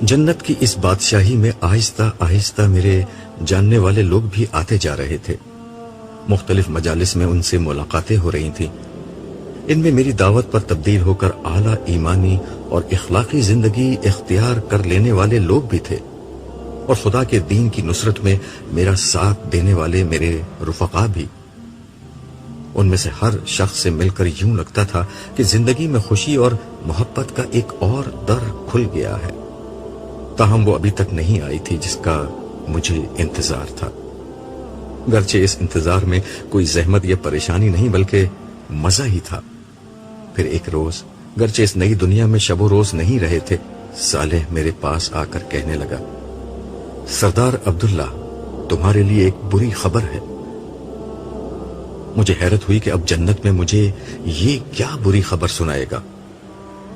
جنت کی اس بادشاہی میں آہستہ آہستہ میرے جاننے والے لوگ بھی آتے جا رہے تھے. مختلف مجالس میں ان سے ملاقاتیں ہو رہی تھیں. ان میں میری دعوت پر تبدیل ہو کر اعلیٰ ایمانی اور اخلاقی زندگی اختیار کر لینے والے لوگ بھی تھے، اور خدا کے دین کی نصرت میں میرا ساتھ دینے والے میرے رفقا بھی. ان میں سے ہر شخص سے مل کر یوں لگتا تھا کہ زندگی میں خوشی اور محبت کا ایک اور در کھل گیا ہے. تاہم وہ ابھی تک نہیں آئی تھی جس کا مجھے انتظار تھا. گرچہ اس انتظار میں کوئی زحمت یا پریشانی نہیں بلکہ مزہ ہی تھا. پھر ایک روز، گرچہ اس نئی دنیا میں شب و روز نہیں رہے تھے، صالح میرے پاس آ کر کہنے لگا، سردار عبداللہ، تمہارے لیے ایک بری خبر ہے. مجھے حیرت ہوئی کہ اب جنت میں مجھے یہ کیا بری خبر سنائے گا.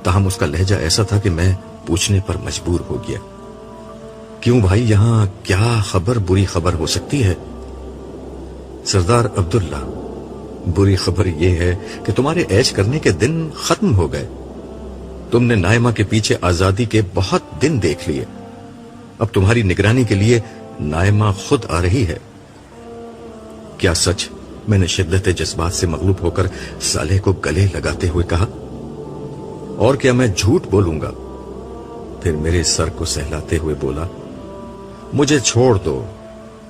تاہم اس کا لہجہ ایسا تھا کہ میں پوچھنے پر مجبور ہو گیا، کیوں بھائی، یہاں کیا خبر بری خبر ہو سکتی ہے؟ سردار عبداللہ، بری خبر یہ ہے کہ تمہارے عیش کرنے کے دن ختم ہو گئے. تم نے نائمہ کے پیچھے آزادی کے بہت دن دیکھ لیے. اب تمہاری نگرانی کے لیے نائمہ خود آ رہی ہے. کیا سچ؟ میں نے شدت جذبات سے مغلوب ہو کر صالح کو گلے لگاتے ہوئے کہا. اور کیا میں جھوٹ بولوں گا؟ پھر میرے سر کو سہلاتے ہوئے بولا، مجھے چھوڑ دو.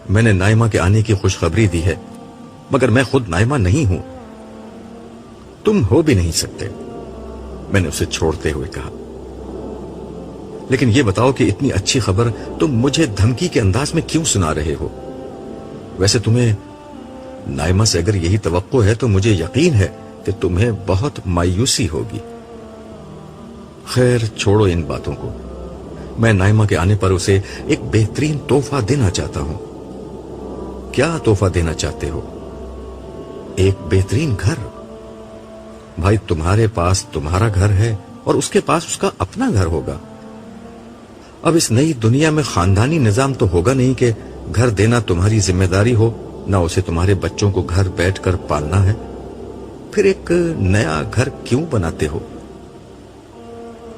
میں نے نائمہ کے آنے کی خوشخبری دی ہے، مگر میں خود نائمہ نہیں ہوں. تم ہو بھی نہیں سکتے، میں نے اسے چھوڑتے ہوئے کہا. لیکن یہ بتاؤ کہ اتنی اچھی خبر تم مجھے دھمکی کے انداز میں کیوں سنا رہے ہو؟ ویسے تمہیں نائمہ سے اگر یہی توقع ہے تو مجھے یقین ہے کہ تمہیں بہت مایوسی ہوگی. خیر چھوڑو ان باتوں کو. میں نائمہ کے آنے پر اسے ایک بہترین تحفہ دینا چاہتا ہوں. کیا تحفہ دینا چاہتے ہو؟ ایک بہترین گھر. بھائی، تمہارے پاس تمہارا گھر ہے اور اس کے پاس اس کا اپنا گھر ہوگا. اب اس نئی دنیا میں خاندانی نظام تو ہوگا نہیں کہ گھر دینا تمہاری ذمہ داری ہو، نہ اسے تمہارے بچوں کو گھر بیٹھ کر پالنا ہے. پھر ایک نیا گھر کیوں بناتے ہو؟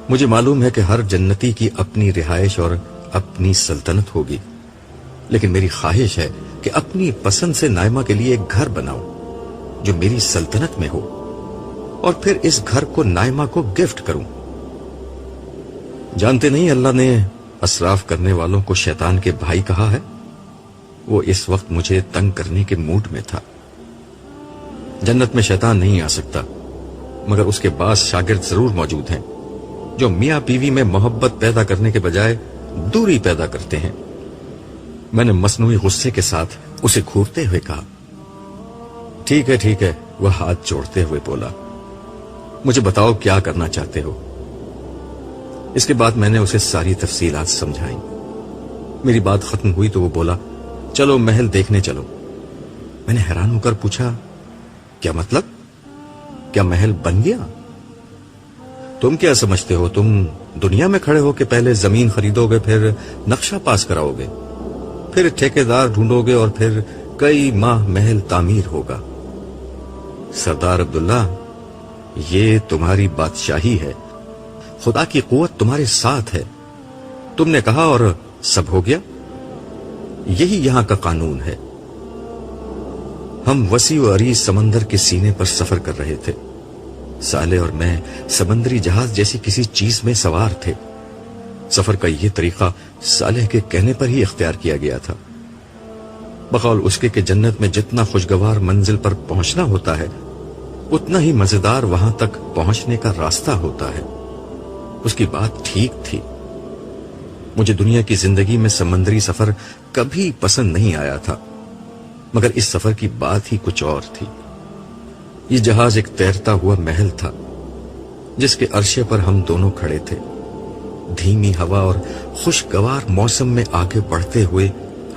مجھے معلوم ہے کہ ہر جنتی کی اپنی رہائش اور اپنی سلطنت ہوگی، لیکن میری خواہش ہے کہ اپنی پسند سے نائمہ کے لیے ایک گھر بناؤں جو میری سلطنت میں ہو، اور پھر اس گھر کو نائمہ کو گفٹ کروں. جانتے نہیں اللہ نے اسراف کرنے والوں کو شیطان کے بھائی کہا ہے. وہ اس وقت مجھے تنگ کرنے کے موڈ میں تھا. جنت میں شیطان نہیں آ سکتا، مگر اس کے بعض شاگرد ضرور موجود ہیں جو میاں بیوی میں محبت پیدا کرنے کے بجائے دوری پیدا کرتے ہیں. میں نے مصنوعی غصے کے ساتھ اسے گھورتے ہوئے کہا، ٹھیک ہے ٹھیک ہے. وہ ہاتھ جوڑتے ہوئے بولا، مجھے بتاؤ کیا کرنا چاہتے ہو. اس کے بعد میں نے اسے ساری تفصیلات سمجھائیں. میری بات ختم ہوئی تو وہ بولا، چلو محل دیکھنے چلو. میں نے حیران ہو کر پوچھا، کیا مطلب؟ کیا محل بن گیا؟ تم کیا سمجھتے ہو؟ تم دنیا میں کھڑے ہو کہ پہلے زمین خریدو گے، پھر نقشہ پاس کراؤ گے، پھر ٹھیکیدار ڈھونڈو گے، اور پھر کئی ماہ محل تعمیر ہوگا. سردار عبداللہ، یہ تمہاری بادشاہی ہے. خدا کی قوت تمہارے ساتھ ہے. تم نے کہا اور سب ہو گیا. یہی یہاں کا قانون ہے. ہم وسیع و عریض سمندر کے سینے پر سفر کر رہے تھے. صالح اور میں سمندری جہاز جیسی کسی چیز میں سوار تھے. سفر کا یہ طریقہ صالح کے کہنے پر ہی اختیار کیا گیا تھا. بقول اس کے کہ جنت میں جتنا خوشگوار منزل پر پہنچنا ہوتا ہے، اتنا ہی مزیدار وہاں تک پہنچنے کا راستہ ہوتا ہے. اس کی بات ٹھیک تھی. مجھے دنیا کی زندگی میں سمندری سفر کبھی پسند نہیں آیا تھا، مگر اس سفر کی بات ہی کچھ اور تھی. یہ جہاز ایک تیرتا ہوا محل تھا جس کے عرشے پر ہم دونوں کھڑے تھے. دھیمی ہوا اور خوشگوار موسم میں آگے بڑھتے ہوئے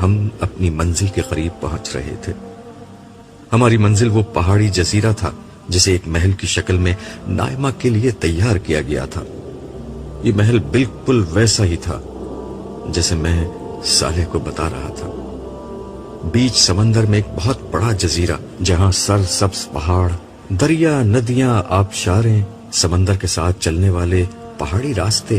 ہم اپنی منزل کے قریب پہنچ رہے تھے. ہماری منزل وہ پہاڑی جزیرہ تھا جسے ایک محل کی شکل میں نائمہ کے لیے تیار کیا گیا تھا. یہ محل بالکل ویسا ہی تھا جیسے میں صالح کو بتا رہا تھا. بیچ سمندر میں ایک بہت بڑا جزیرہ جہاں سر سبز پہاڑ، دریا، ندیاں، آبشاریں، سمندر کے ساتھ چلنے والے پہاڑی راستے،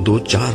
2-4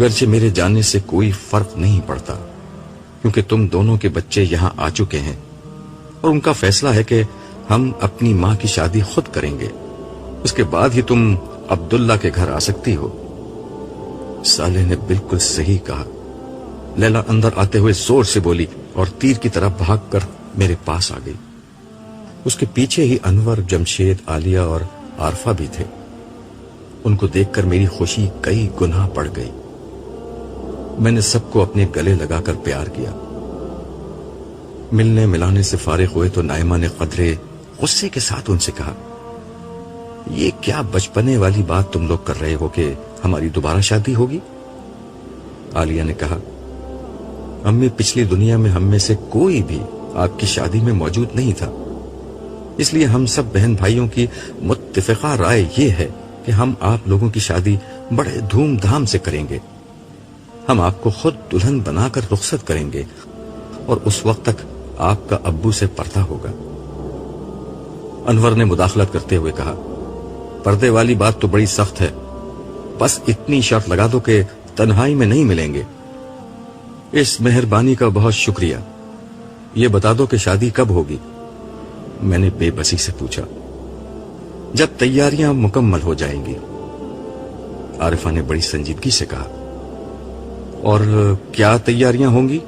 گرچہ میرے جانے سے کوئی فرق نہیں پڑتا، کیونکہ تم دونوں کے بچے یہاں آ چکے ہیں اور ان کا فیصلہ ہے کہ ہم اپنی ماں کی شادی خود کریں گے، اس کے بعد ہی تم عبداللہ کے گھر آ سکتی ہو۔ صالح نے بالکل صحیح کہا۔ لیلا اندر آتے ہوئے زور سے بولی اور تیر کی طرح بھاگ کر میرے پاس آ گئی۔ اس کے پیچھے ہی انور، جمشید، عالیہ اور عارفہ بھی تھے۔ ان کو دیکھ کر میری خوشی کئی گنا بڑھ گئی۔ میں نے سب کو اپنے گلے لگا کر پیار کیا۔ ملنے ملانے سے فارغ ہوئے تو نائمہ نے قدرے غصے کے ساتھ ان سے کہا، یہ کیا بچپنے والی بات تم لوگ کر رہے ہو کہ ہماری دوبارہ شادی ہوگی؟ عالیہ نے کہا، امی پچھلی دنیا میں ہم میں سے کوئی بھی آپ کی شادی میں موجود نہیں تھا، اس لیے ہم سب بہن بھائیوں کی متفقہ رائے یہ ہے کہ ہم آپ لوگوں کی شادی بڑے دھوم دھام سے کریں گے۔ ہم آپ کو خود دلہن بنا کر رخصت کریں گے اور اس وقت تک آپ کا ابو سے پردہ ہوگا۔ انور نے مداخلت کرتے ہوئے کہا، پردے والی بات تو بڑی سخت ہے، بس اتنی شرط لگا دو کہ تنہائی میں نہیں ملیں گے۔ اس مہربانی کا بہت شکریہ، یہ بتا دو کہ شادی کب ہوگی؟ میں نے بے بسی سے پوچھا۔ جب تیاریاں مکمل ہو جائیں گی، عارفہ نے بڑی سنجیدگی سے کہا۔ اور کیا تیاریاں ہوں گی؟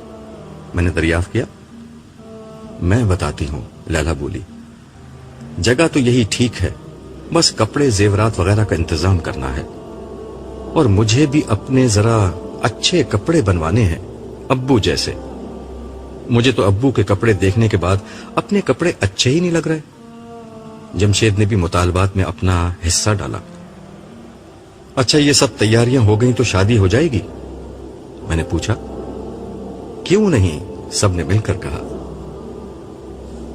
میں نے دریافت کیا۔ میں بتاتی ہوں، لیلا بولی، جگہ تو یہی ٹھیک ہے، بس کپڑے زیورات وغیرہ کا انتظام کرنا ہے، اور مجھے بھی اپنے ذرا اچھے کپڑے بنوانے ہیں، ابو جیسے۔ مجھے تو ابو کے کپڑے دیکھنے کے بعد اپنے کپڑے اچھے ہی نہیں لگ رہے۔ جمشید نے بھی مطالبات میں اپنا حصہ ڈالا۔ اچھا، یہ سب تیاریاں ہو گئیں تو شادی ہو جائے گی؟ میں نے پوچھا۔ کیوں نہیں؟ سب نے مل کر کہا۔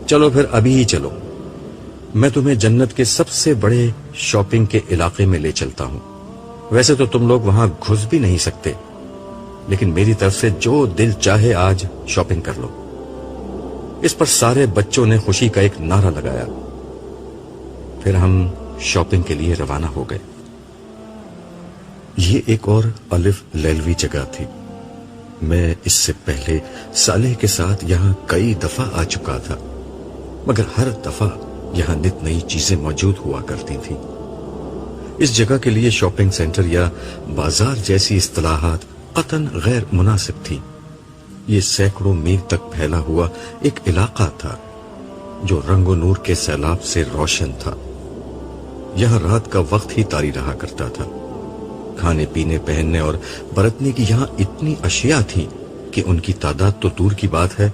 چلو پھر ابھی ہی چلو، میں تمہیں جنت کے سب سے بڑے شاپنگ کے علاقے میں لے چلتا ہوں۔ ویسے تو تم لوگ وہاں گھس بھی نہیں سکتے، لیکن میری طرف سے جو دل چاہے آج شاپنگ کر لو۔ اس پر سارے بچوں نے خوشی کا ایک نعرہ لگایا۔ پھر ہم شاپنگ کے لیے روانہ ہو گئے۔ یہ ایک اور الف لیلوی جگہ تھی۔ میں اس سے پہلے صالح کے ساتھ یہاں کئی دفعہ آ چکا تھا، مگر ہر دفعہ یہاں نت نئی چیزیں موجود ہوا کرتی تھیں۔ اس جگہ کے لیے شاپنگ سینٹر یا بازار جیسی اصطلاحات قطعاً غیر مناسب تھی۔ یہ سینکڑوں میل تک پھیلا ہوا ایک علاقہ تھا جو رنگ و نور کے سیلاب سے روشن تھا۔ یہاں رات کا وقت ہی طاری رہا کرتا تھا۔ کھانے پینے، پہننے اور برتنے کی یہاں اتنی اشیاء تھیں کہ ان کی تعداد تو دور کی بات ہے،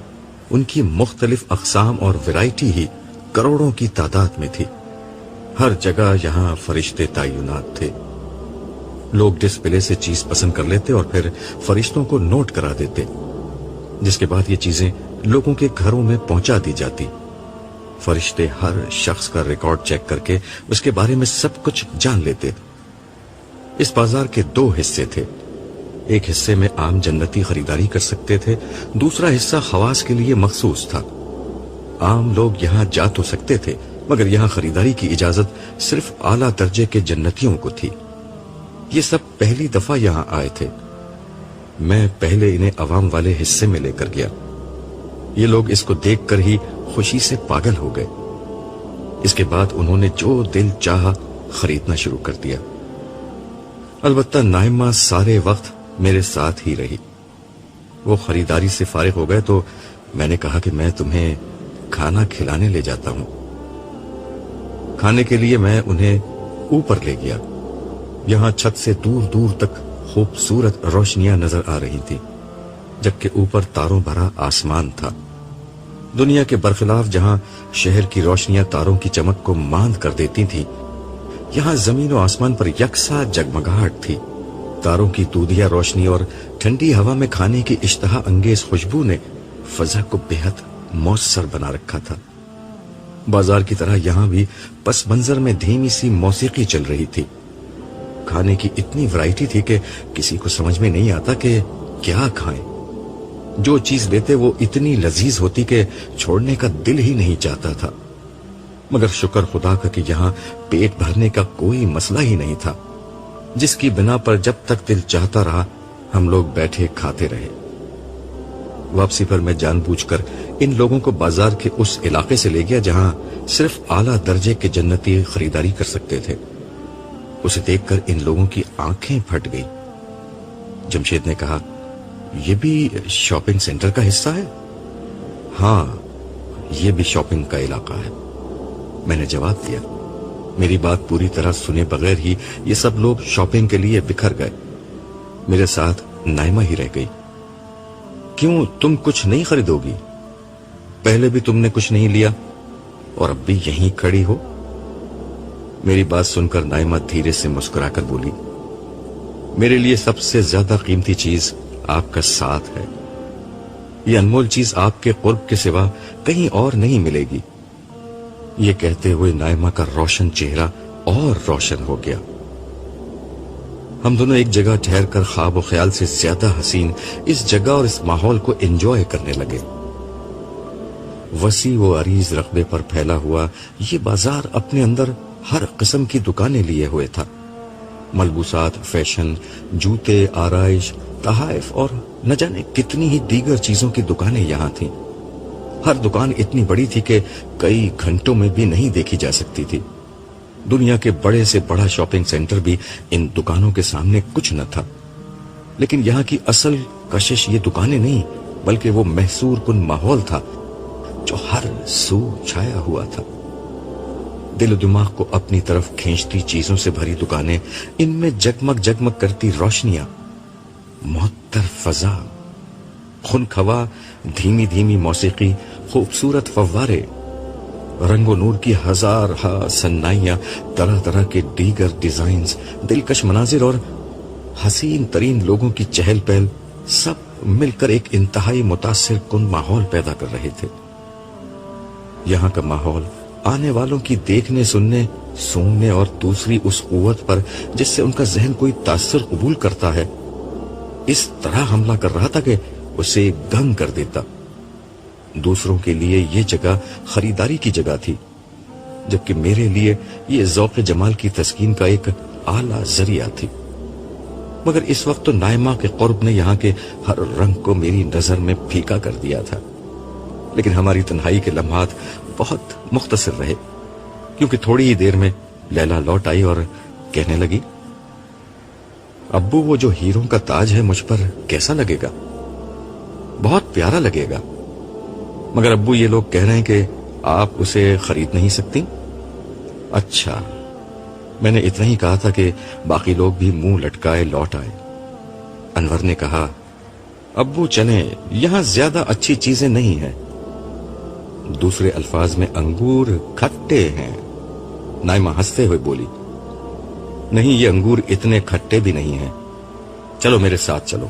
ان کی مختلف اقسام اور ویرائٹی ہی کروڑوں کی تعداد میں تھی۔ ہر جگہ یہاں فرشتے تعینات تھے۔ لوگ ڈسپلے سے چیز پسند کر لیتے اور پھر فرشتوں کو نوٹ کرا دیتے، جس کے بعد یہ چیزیں لوگوں کے گھروں میں پہنچا دی جاتی۔ فرشتے ہر شخص کا ریکارڈ چیک کر کے اس کے بارے میں سب کچھ جان لیتے۔ اس بازار کے دو حصے تھے۔ ایک حصے میں عام جنتی خریداری کر سکتے تھے، دوسرا حصہ خواص کے لیے مخصوص تھا۔ عام لوگ یہاں جا تو سکتے تھے، مگر یہاں خریداری کی اجازت صرف اعلیٰ درجے کے جنتیوں کو تھی۔ یہ سب پہلی دفعہ یہاں آئے تھے۔ میں پہلے انہیں عوام والے حصے میں لے کر گیا۔ یہ لوگ اس کو دیکھ کر ہی خوشی سے پاگل ہو گئے۔ اس کے بعد انہوں نے جو دل چاہا خریدنا شروع کر دیا۔ البتہ نائمہ سارے وقت میرے ساتھ ہی رہی۔ وہ خریداری سے فارغ ہو گئے تو میں نے کہا کہ میں تمہیں کھانا کھلانے لے جاتا ہوں۔ کھانے کے لیے میں انہیں اوپر لے گیا۔ یہاں چھت سے دور دور تک خوبصورت روشنیاں نظر آ رہی تھی، جبکہ اوپر تاروں بھرا آسمان تھا۔ دنیا کے برخلاف جہاں شہر کی روشنیاں تاروں کی چمک کو ماند کر دیتی تھیں، یہاں زمین و آسمان پر یکساں جگمگاہٹ تھی۔ تاروں کی دودھیا روشنی اور ٹھنڈی ہوا میں کھانے کی اشتہا انگیز خوشبو نے فضا کو بے حد مؤثر بنا رکھا تھا۔ بازار کی طرح یہاں بھی پس منظر میں دھیمی سی موسیقی چل رہی تھی۔ کھانے کی اتنی ورائٹی تھی کہ کسی کو سمجھ میں نہیں آتا کہ کیا کھائیں۔ جو چیز لیتے وہ اتنی لذیذ ہوتی کہ چھوڑنے کا دل ہی نہیں چاہتا تھا۔ مگر شکر خدا کا کہ یہاں پیٹ بھرنے کا کوئی مسئلہ ہی نہیں تھا، جس کی بنا پر جب تک دل چاہتا رہا ہم لوگ بیٹھے کھاتے رہے۔ واپسی پر میں جان بوجھ کر ان لوگوں کو بازار کے اس علاقے سے لے گیا جہاں صرف اعلیٰ درجے کے جنتی خریداری کر سکتے تھے۔ اسے دیکھ کر ان لوگوں کی آنکھیں پھٹ گئی۔ جمشید نے کہا، یہ بھی شاپنگ سینٹر کا حصہ ہے؟ ہاں، یہ بھی شاپنگ کا علاقہ ہے، میں نے جواب دیا۔ میری بات پوری طرح سنے بغیر ہی یہ سب لوگ شاپنگ کے لیے بکھر گئے۔ میرے ساتھ نائمہ ہی رہ گئی۔ کیوں، تم کچھ نہیں خریدو گی؟ پہلے بھی تم نے کچھ نہیں لیا اور اب بھی یہیں کھڑی ہو؟ میری بات سن کر نائمہ دھیرے سے مسکرا کر بولی، میرے لیے سب سے زیادہ قیمتی چیز آپ کا ساتھ ہے۔ یہ انمول چیز آپ کے قرب کے سوا کہیں اور نہیں ملے گی۔ یہ کہتے ہوئے نائمہ کا روشن چہرہ اور روشن ہو گیا۔ ہم دونوں ایک جگہ ٹھہر کر خواب و خیال سے زیادہ حسین اس جگہ اور اس ماحول کو انجوائے کرنے لگے۔ وسیع و عریض رقبے پر پھیلا ہوا یہ بازار اپنے اندر ہر قسم کی دکانیں لیے ہوئے تھا۔ ملبوسات، فیشن، جوتے، آرائش، تحائف اور نہ جانے کتنی ہی دیگر چیزوں کی دکانیں یہاں تھیں۔ ہر دکان اتنی بڑی تھی کہ کئی گھنٹوں میں بھی نہیں دیکھی جا سکتی تھی۔ دنیا کے بڑے سے بڑا شاپنگ سینٹر بھی ان دکانوں کے سامنے کچھ نہ تھا۔ لیکن یہاں کی اصل کشش یہ دکانیں نہیں بلکہ وہ محصور کن ماحول تھا جو ہر سو چھایا ہوا تھا۔ دل و دماغ کو اپنی طرف کھینچتی چیزوں سے بھری دکانیں، ان میں جگمگ جگمگ کرتی روشنیاں، معطر فضا، خنک ہوا، دھیمی دھیمی موسیقی، خوبصورت فوارے، رنگ و نور کی ہزار ہا صنائیاں، طرح طرح کے دیگر ڈیزائنز، دلکش مناظر اور حسین ترین لوگوں کی چہل پہل، سب مل کر ایک انتہائی متاثر کن ماحول پیدا کر رہے تھے۔ یہاں کا ماحول آنے والوں کی دیکھنے، سننے، سونگنے اور دوسری اس قوت پر جس سے ان کا ذہن کوئی تاثر قبول کرتا ہے، اس طرح حملہ کر رہا تھا کہ اسے گنگ کر دیتا۔ دوسروں کے لیے یہ جگہ خریداری کی جگہ تھی، جبکہ میرے لیے یہ ذوق جمال کی تسکین کا ایک اعلیٰ ذریعہ تھی۔ مگر اس وقت تو نائمہ کے قرب نے یہاں کے ہر رنگ کو میری نظر میں پھیکا کر دیا تھا۔ لیکن ہماری تنہائی کے لمحات بہت مختصر رہے، کیونکہ تھوڑی ہی دیر میں لیلا لوٹ آئی اور کہنے لگی، ابو وہ جو ہیروں کا تاج ہے مجھ پر کیسا لگے گا؟ بہت پیارا لگے گا، مگر ابو یہ لوگ کہہ رہے ہیں کہ آپ اسے خرید نہیں سکتی۔ اچھا، میں نے اتنا ہی کہا تھا کہ باقی لوگ بھی منہ لٹکائے لوٹ آئے۔ انور نے کہا، ابو چلیں، یہاں زیادہ اچھی چیزیں نہیں ہیں۔ دوسرے الفاظ میں انگور کھٹے ہیں۔ نائمہ ہنستے ہوئے بولی، نہیں، یہ انگور اتنے کھٹے بھی نہیں ہیں، چلو میرے ساتھ چلو۔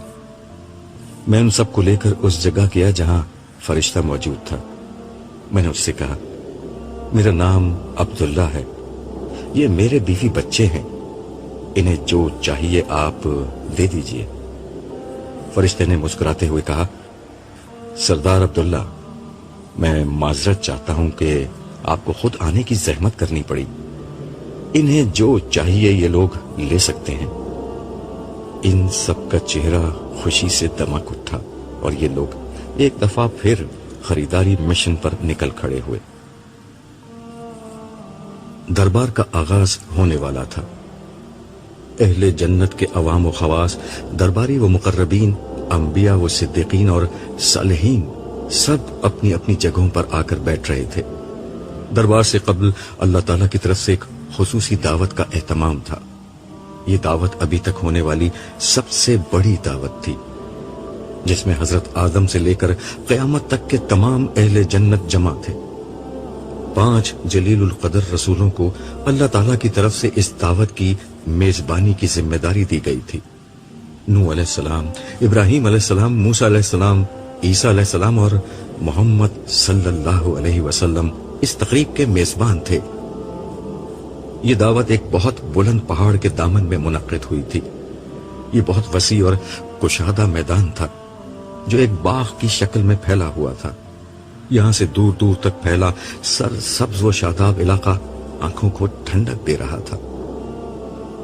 میں ان سب کو لے کر اس جگہ گیا جہاں فرشتہ موجود تھا۔ میں نے اس سے کہا، میرا نام عبداللہ ہے، یہ میرے بیوی بچے ہیں، انہیں جو چاہیے آپ دے دیجئے۔ فرشتے نے مسکراتے ہوئے کہا، سردار عبداللہ، میں معذرت چاہتا ہوں کہ آپ کو خود آنے کی زحمت کرنی پڑی۔ انہیں جو چاہیے یہ لوگ لے سکتے ہیں۔ ان سب کا چہرہ خوشی سے دمک اٹھا اور یہ لوگ ایک دفعہ پھر خریداری مشن پر نکل کھڑے ہوئے۔ دربار کا آغاز ہونے والا تھا۔ اہل جنت کے عوام و خواص، درباری و مقربین، انبیاء و صدیقین اور صالحین سب اپنی اپنی جگہوں پر آ کر بیٹھ رہے تھے۔ دربار سے قبل اللہ تعالیٰ کی طرف سے ایک خصوصی دعوت کا اہتمام تھا۔ یہ دعوت ابھی تک ہونے والی سب سے بڑی دعوت تھی، جس میں حضرت آدم سے لے کر قیامت تک کے تمام اہل جنت جمع تھے۔ 5 جلیل القدر رسولوں کو اللہ تعالیٰ کی طرف سے اس دعوت کی میزبانی کی ذمہ داری دی گئی تھی۔ نوح علیہ السلام، ابراہیم علیہ السلام، موسیٰ علیہ السلام، عیسیٰ علیہ السلام اور محمد صلی اللہ علیہ وسلم اس تقریب کے میزبان تھے۔ یہ دعوت ایک بہت بلند پہاڑ کے دامن میں منعقد ہوئی تھی۔ یہ بہت وسیع اور کشادہ میدان تھا جو ایک باغ کی شکل میں پھیلا ہوا تھا۔ یہاں سے دور دور تک پھیلا سر سبز و شاداب علاقہ آنکھوں کو ٹھنڈک دے رہا تھا۔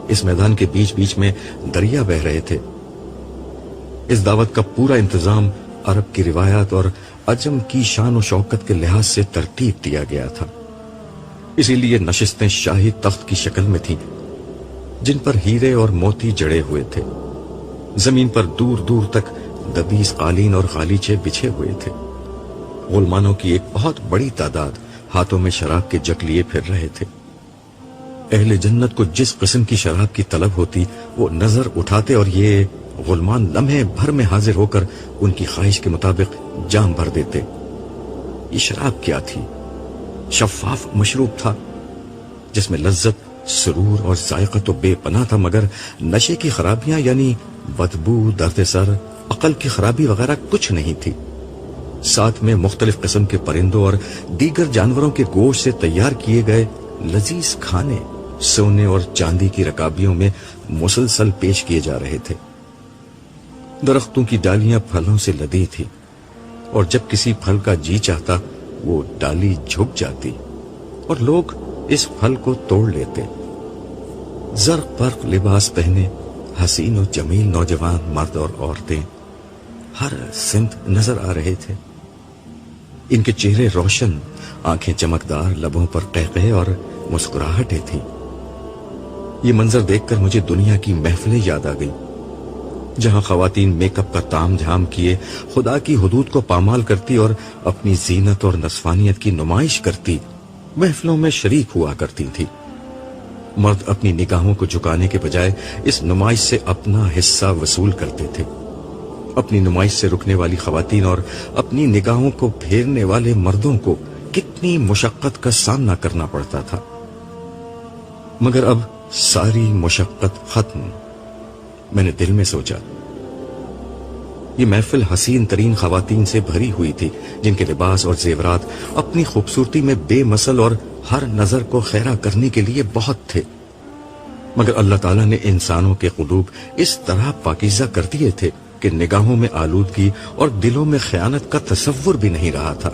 اس میدان کے بیچ بیچ میں دریا بہہ رہے تھے۔ اس دعوت کا پورا انتظام عرب کی روایات اور عجم کی شان و شوکت کے لحاظ سے ترتیب دیا گیا تھا. اسی لیے نشستیں شاہی تخت کی شکل میں تھیں جن پر ہیرے اور موتی جڑے ہوئے تھے. زمین پر دور دور تک دبیز قالین اور غالیچے بچھے ہوئے تھے. غلمانوں کی ایک بہت بڑی تعداد ہاتھوں میں شراب کے جگ لیے پھر رہے تھے. اہل جنت کو جس قسم کی شراب کی طلب ہوتی وہ نظر اٹھاتے اور یہ غلمان لمحے بھر میں حاضر ہو کر ان کی خواہش کے مطابق جام بھر دیتے. یہ شراب کیا تھی؟ شفاف مشروب تھا جس میں لذت، سرور اور ذائقہ تو بے پناہ تھا، مگر نشے کی خرابیاں یعنی بدبو، درد سر، عقل کی خرابی وغیرہ کچھ نہیں تھی. ساتھ میں مختلف قسم کے پرندوں اور دیگر جانوروں کے گوشت سے تیار کیے گئے لذیذ کھانے سونے اور چاندی کی رکابیوں میں مسلسل پیش کیے جا رہے تھے. درختوں کی ڈالیاں پھلوں سے لدی تھی اور جب کسی پھل کا جی چاہتا وہ ڈالی جھک جاتی اور لوگ اس پھل کو توڑ لیتے. زرق برق لباس پہنے حسین و جمیل نوجوان مرد اور عورتیں ہر سمت نظر آ رہے تھے. ان کے چہرے روشن، آنکھیں چمکدار، لبوں پر قہقہے اور مسکراہٹیں تھیں. یہ منظر دیکھ کر مجھے دنیا کی محفلیں یاد آ گئی جہاں خواتین میک اپ کا تام جھام کیے خدا کی حدود کو پامال کرتی اور اپنی زینت اور نسوانیت کی نمائش کرتی محفلوں میں شریک ہوا کرتی تھی. مرد اپنی نگاہوں کو جھکانے کے بجائے اس نمائش سے اپنا حصہ وصول کرتے تھے. اپنی نمائش سے رکنے والی خواتین اور اپنی نگاہوں کو پھیرنے والے مردوں کو کتنی مشقت کا سامنا کرنا پڑتا تھا. مگر اب ساری مشقت ختم. میں نے دل میں سوچا یہ محفل حسین ترین خواتین سے بھری ہوئی تھی جن کے لباس اور زیورات اپنی خوبصورتی میں بے مثل اور ہر نظر کو خیرہ کرنے کے لیے بہت تھے. مگر اللہ تعالیٰ نے انسانوں کے قلوب اس طرح پاکیزہ کر دیے تھے کہ نگاہوں میں آلودگی اور دلوں میں خیانت کا تصور بھی نہیں رہا تھا.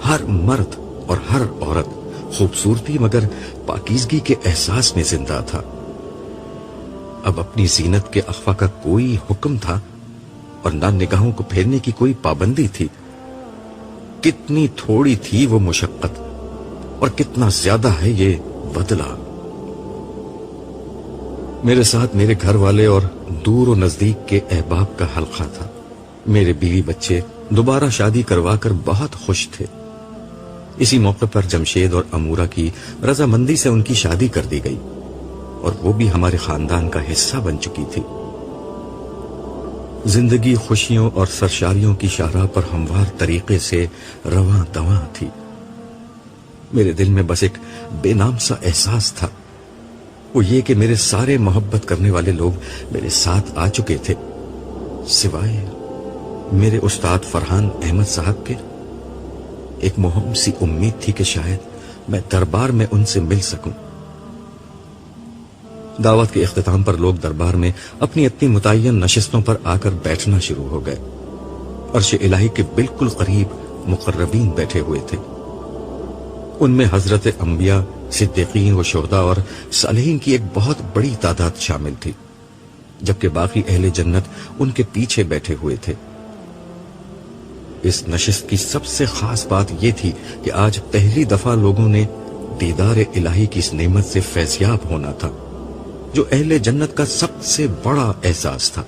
ہر مرد اور ہر عورت خوبصورتی مگر پاکیزگی کے احساس میں زندہ تھا. اب اپنی زینت کے اخفا کا کوئی حکم تھا اور نہ نگاہوں کو پھیرنے کی کوئی پابندی تھی. کتنی تھوڑی تھی وہ مشقت اور کتنا زیادہ ہے یہ بدلہ. میرے ساتھ میرے گھر والے اور دور و نزدیک کے احباب کا حلقہ تھا. میرے بیوی بچے دوبارہ شادی کروا کر بہت خوش تھے. اسی موقع پر جمشید اور امورہ کی رضامندی سے ان کی شادی کر دی گئی اور وہ بھی ہمارے خاندان کا حصہ بن چکی تھی. زندگی خوشیوں اور سرشاریوں کی شاہراہ پر ہموار طریقے سے رواں دواں تھی. میرے دل میں بس ایک بے نام سا احساس تھا، وہ یہ کہ میرے سارے محبت کرنے والے لوگ میرے ساتھ آ چکے تھے سوائے میرے استاد فرحان احمد صاحب کے. ایک مہم سی امید تھی کہ شاید میں دربار میں ان سے مل سکوں. دعوت کے اختتام پر لوگ دربار میں اپنی اپنی متعین نشستوں پر آ کر بیٹھنا شروع ہو گئے. عرش الہی کے بالکل قریب مقربین بیٹھے ہوئے تھے. ان میں حضرت انبیاء، صدیقین و شہداء اور صالحین کی ایک بہت بڑی تعداد شامل تھی، جبکہ باقی اہل جنت ان کے پیچھے بیٹھے ہوئے تھے. اس نشست کی سب سے خاص بات یہ تھی کہ آج پہلی دفعہ لوگوں نے دیدار الہی کی اس نعمت سے فیضیاب ہونا تھا جو اہل جنت کا سب سے بڑا احساس تھا.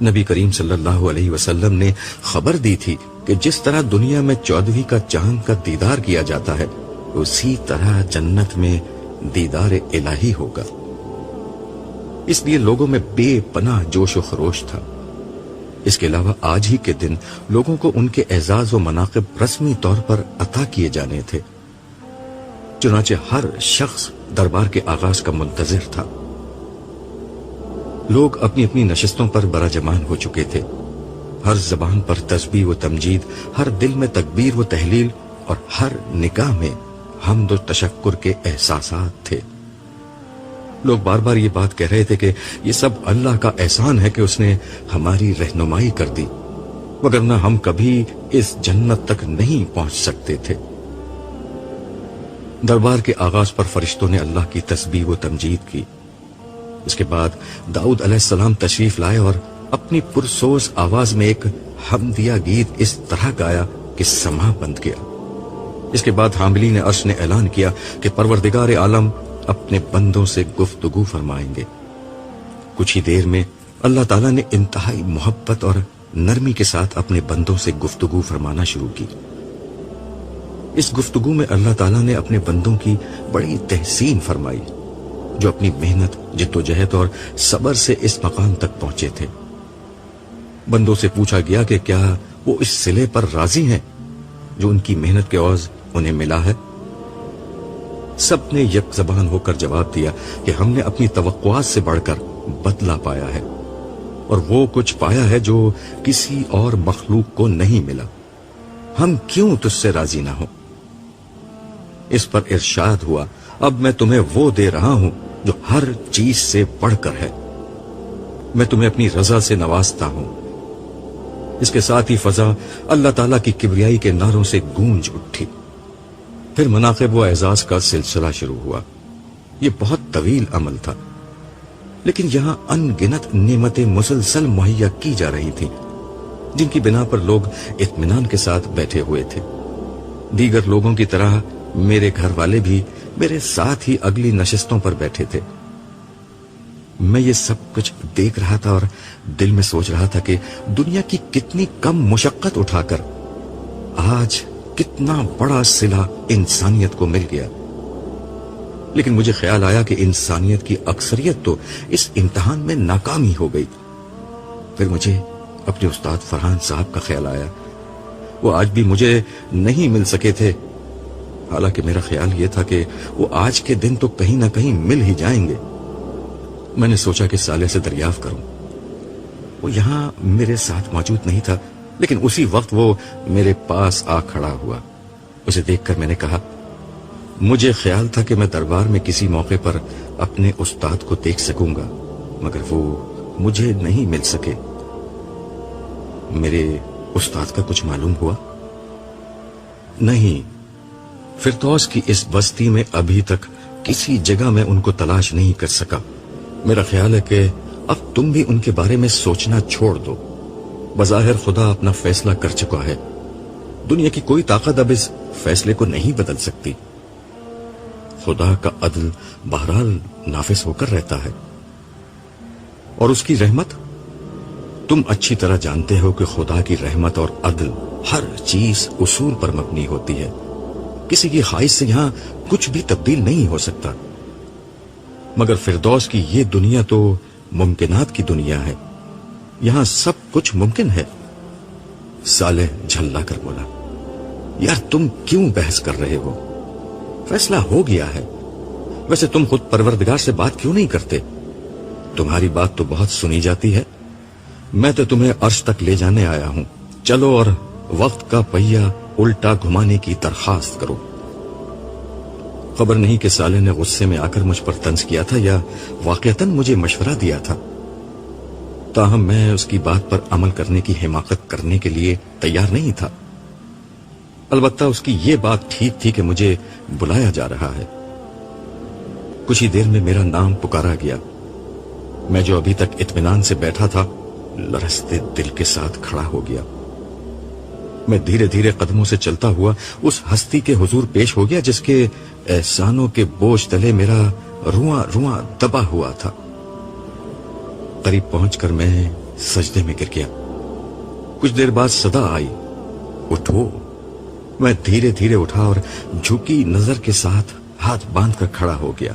نبی کریم صلی اللہ علیہ وسلم نے خبر دی تھی کہ جس طرح دنیا میں 14ویں کا چاند کا دیدار کیا جاتا ہے اسی طرح جنت میں دیدار الہی ہوگا. اس لیے لوگوں میں بے پناہ جوش و خروش تھا. اس کے علاوہ آج ہی کے دن لوگوں کو ان کے اعزاز و مناقب رسمی طور پر عطا کیے جانے تھے. چنانچہ ہر شخص دربار کے آغاز کا منتظر تھا. لوگ اپنی اپنی نشستوں پر براجمان ہو چکے تھے. ہر زبان پر تسبیح و تمجید، ہر دل میں تکبیر و تحلیل اور ہر نگاہ میں حمد و تشکر کے احساسات تھے. لوگ بار بار یہ بات کہہ رہے تھے کہ یہ سب اللہ کا احسان ہے کہ اس نے ہماری رہنمائی کر دی، وگرنہ ہم کبھی اس جنت تک نہیں پہنچ سکتے تھے. دربار کے آغاز پر فرشتوں نے اللہ کی تسبیح و تمجید کی. اس کے بعد داؤد علیہ السلام تشریف لائے اور اپنی پرسوز آواز میں ایک حمدیہ گیت اس طرح گایا کہ سما بند گیا۔ اس کے بعد حاملین عرش نے اعلان کیا کہ پروردگار عالم اپنے بندوں سے گفتگو فرمائیں گے۔ کچھ ہی دیر میں اللہ تعالیٰ نے انتہائی محبت اور نرمی کے ساتھ اپنے بندوں سے گفتگو فرمانا شروع کی۔ اس گفتگو میں اللہ تعالیٰ نے اپنے بندوں کی بڑی تحسین فرمائی جو اپنی محنت، جدوجہد اور صبر سے اس مقام تک پہنچے تھے۔ بندوں سے پوچھا گیا کہ کیا وہ اس صلے پر راضی ہیں جو ان کی محنت کے عوض انہیں ملا ہے؟ سب نے یک زبان ہو کر جواب دیا کہ ہم نے اپنی توقعات سے بڑھ کر بدلہ پایا ہے، اور وہ کچھ پایا ہے جو کسی اور مخلوق کو نہیں ملا۔ ہم کیوں تجھ سے راضی نہ ہوں؟ اس پر ارشاد ہوا، اب میں تمہیں وہ دے رہا ہوں جو ہر چیز سے بڑھ کر ہے، میں تمہیں اپنی رضا سے نوازتا ہوں۔ اس کے ساتھ ہی فضا اللہ تعالیٰ کی کبریائی کے نعروں سے گونج اٹھی۔ پھر مناقب و اعزاز کا سلسلہ شروع ہوا۔ یہ بہت طویل عمل تھا، لیکن یہاں ان گنت نعمتیں مسلسل مہیا کی جا رہی تھیں جن کی بنا پر لوگ اطمینان کے ساتھ بیٹھے ہوئے تھے۔ دیگر لوگوں کی طرح میرے گھر والے بھی میرے ساتھ ہی اگلی نشستوں پر بیٹھے تھے۔ میں یہ سب کچھ دیکھ رہا تھا اور دل میں سوچ رہا تھا کہ دنیا کی کتنی کم مشقت اٹھا کر آج کتنا بڑا صلہ انسانیت کو مل گیا۔ لیکن مجھے خیال آیا کہ انسانیت کی اکثریت تو اس امتحان میں ناکام ہی ہو گئی۔ پھر مجھے اپنے استاد فرحان صاحب کا خیال آیا۔ وہ آج بھی مجھے نہیں مل سکے تھے، حالانکہ میرا خیال یہ تھا کہ وہ آج کے دن تو کہیں نہ کہیں مل ہی جائیں گے۔ میں نے سوچا کہ صالح سے دریافت کروں۔ وہ یہاں میرے ساتھ موجود نہیں تھا، لیکن اسی وقت وہ میرے پاس آ کھڑا ہوا۔ اسے دیکھ کر میں نے کہا، مجھے خیال تھا کہ میں دربار میں کسی موقع پر اپنے استاد کو دیکھ سکوں گا، مگر وہ مجھے نہیں مل سکے۔ میرے استاد کا کچھ معلوم ہوا؟ نہیں، فردوس کی اس بستی میں ابھی تک کسی جگہ میں ان کو تلاش نہیں کر سکا۔ میرا خیال ہے کہ اب تم بھی ان کے بارے میں سوچنا چھوڑ دو۔ بظاہر خدا اپنا فیصلہ کر چکا ہے، دنیا کی کوئی طاقت اب اس فیصلے کو نہیں بدل سکتی۔ خدا کا عدل بہرحال نافذ ہو کر رہتا ہے، اور اس کی رحمت، تم اچھی طرح جانتے ہو کہ خدا کی رحمت اور عدل ہر چیز اصول پر مبنی ہوتی ہے۔ کسی کی خواہش سے یہاں کچھ بھی تبدیل نہیں ہو سکتا، مگر فردوس کی یہ دنیا تو ممکنات کی دنیا ہے، یہاں سب کچھ ممکن ہے۔ صالح جھلا کر بولا، یار تم کیوں بحث کر رہے ہو؟ فیصلہ ہو گیا ہے۔ ویسے تم خود پروردگار سے بات کیوں نہیں کرتے؟ تمہاری بات تو بہت سنی جاتی ہے۔ میں تو تمہیں عرش تک لے جانے آیا ہوں، چلو اور وقت کا پہیہ الٹا گھمانے کی درخواست کرو۔ خبر نہیں کہ صالح نے غصے میں آ کر مجھ پر طنز کیا تھا یا واقعتاً مجھے مشورہ دیا تھا، تاہم میں اس کی بات پر عمل کرنے کی حماقت کرنے کے لیے تیار نہیں تھا۔ البتہ اس کی یہ بات ٹھیک تھی کہ مجھے بلایا جا رہا ہے۔ کچھ ہی دیر میں میرا نام پکارا گیا۔ میں جو ابھی تک اطمینان سے بیٹھا تھا، لرزتے دل کے ساتھ کھڑا ہو گیا۔ میں دھیرے دھیرے قدموں سے چلتا ہوا اس ہستی کے حضور پیش ہو گیا جس کے احسانوں کے بوجھ تلے میرا رواں رواں دبا ہوا تھا۔ قریب پہنچ کر میں سجدے میں گر گیا۔ کچھ دیر بعد صدا آئی، اٹھو۔ میں دھیرے دھیرے اٹھا اور جھکی نظر کے ساتھ ہاتھ باندھ کر کھڑا ہو گیا۔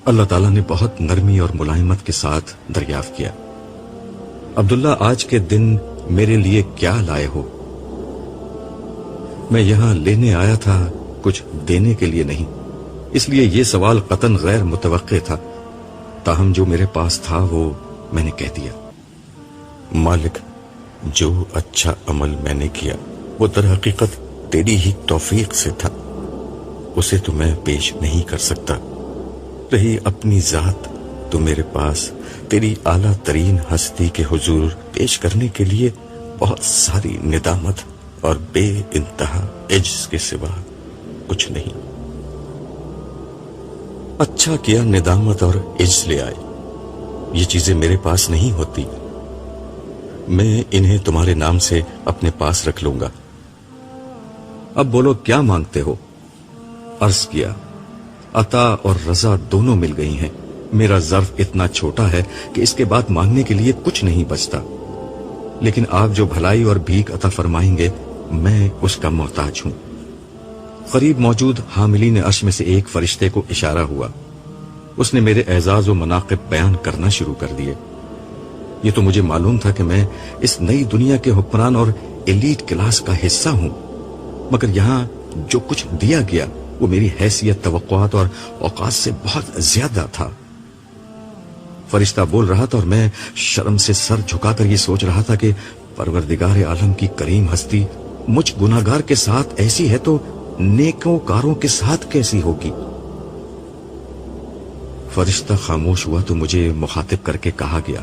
اللہ تعالیٰ نے بہت نرمی اور ملائمت کے ساتھ دریافت کیا، عبداللہ آج کے دن میرے لیے کیا لائے ہو؟ میں یہاں لینے آیا تھا، کچھ دینے کے لیے نہیں، اس لیے یہ سوال قطعاً غیر متوقع تھا، تاہم جو میرے پاس تھا وہ میں نے کہہ دیا۔ مالک، جو اچھا عمل میں نے کیا وہ در حقیقت تیری ہی توفیق سے تھا، اسے تو میں پیش نہیں کر سکتا۔ رہی اپنی ذات تو میرے پاس تیری اعلیٰ ترین ہستی کے حضور پیش کرنے کے لیے بہت ساری ندامت اور بے انتہا عجز کے سوا کچھ نہیں۔ اچھا کیا ندامت اور عجز لے آئے، یہ چیزیں میرے پاس نہیں ہوتی، میں انہیں تمہارے نام سے اپنے پاس رکھ لوں گا۔ اب بولو کیا مانگتے ہو؟ عرض کیا، عطا اور رضا دونوں مل گئی ہیں، میرا ظرف اتنا چھوٹا ہے کہ اس کے بعد مانگنے کے لیے کچھ نہیں بچتا، لیکن آپ جو بھلائی اور بھیک عطا فرمائیں گے میں اس کا محتاج ہوں۔ قریب موجود حاملین عرش میں سے ایک فرشتے کو اشارہ ہوا، اس نے میرے اعزاز و مناقب بیان کرنا شروع کر دیے۔ یہ تو مجھے معلوم تھا کہ میں اس نئی دنیا کے حکمران اور ایلیٹ کلاس کا حصہ ہوں، مگر یہاں جو کچھ دیا گیا وہ میری حیثیت، توقعات اور اوقات سے بہت زیادہ تھا۔ فرشتہ بول رہا تھا اور میں شرم سے سر جھکا کر یہ سوچ رہا تھا کہ پروردگار عالم کی کریم ہستی مجھ گناہگار کے ساتھ ایسی ہے تو نیکوں کاروں کے ساتھ کیسی ہوگی؟ فرشتہ خاموش ہوا تو مجھے مخاطب کر کے کہا گیا،